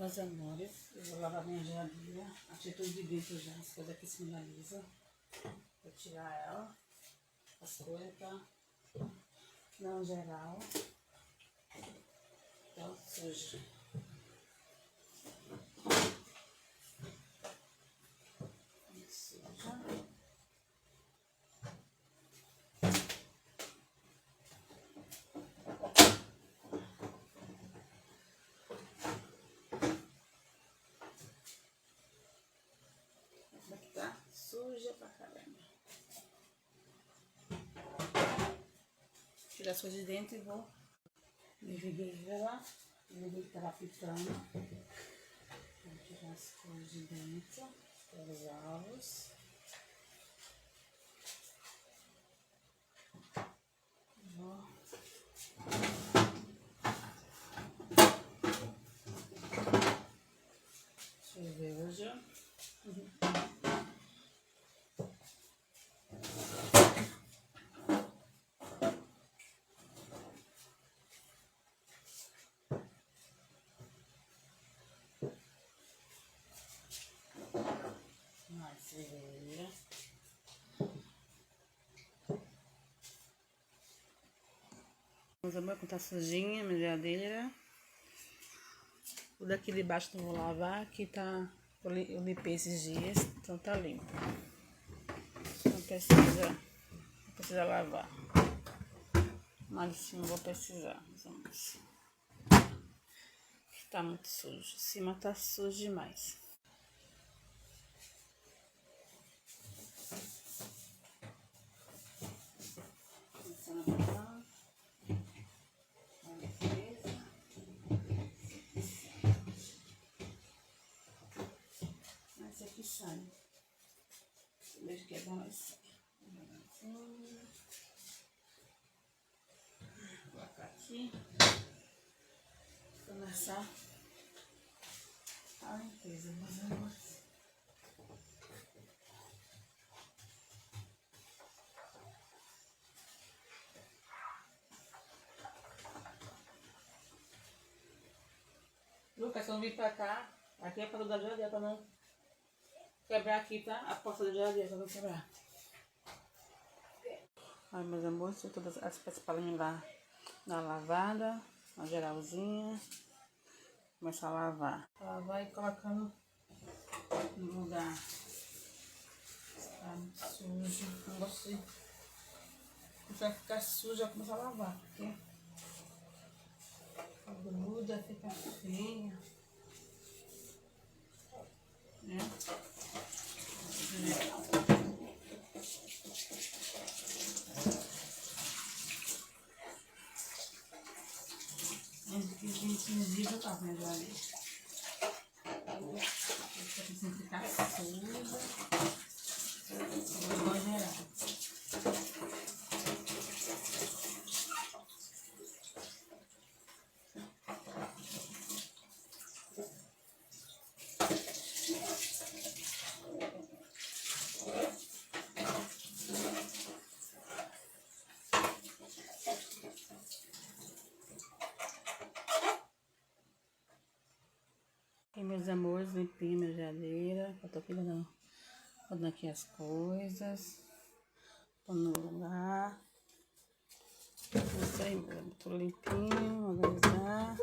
Meus amores, eu vou lavar minha geladeira. Achei tudo de dentro já, as coisas aqui se finalizam. Vou tirar ela, as coisas, tá? Não geral. Tá suja. Suja. Suja pra caramba. Tirar as coisas de dentro e vou. Desliguei ela. Desliguei que tava pitando. Vou tirar as coisas de dentro. Os ovos. Vou. Cerveja. Mais cerveja. Meus amores, como tá sujinha, minha geladeira. O daqui de baixo não vou lavar, aqui tá. Eu limpei esses dias, então tá limpo. Não precisa lavar. Mas em cima vou precisar, meus amores. Tá muito sujo. Em cima tá sujo demais. Começando a lavar. Mas aqui sai. Vejo que é bom assim. Vou colocar aqui. Começar a limpeza, meus amores. Lucas, quando vir pra cá, aqui é a porta da geladeira pra não quebrar aqui, tá? A porta da geladeira pra não quebrar. Ai, meus amores, todas as peças para limpar na lavada, na geralzinha. Começar a lavar. Lavar e colocando no lugar. Tá muito sujo. Não gosto de. Vai ficar suja, começar a lavar, porque a gruda fica feia. Né? Antes que 25 dias eu tava na geladeira. Deixa eu assim ficar suja. Vou gerar. E meus amores, limpei minha geladeira. Eu tô pegando aqui as coisas. Tô no lugar. Isso aí, tudo limpinho, organizar.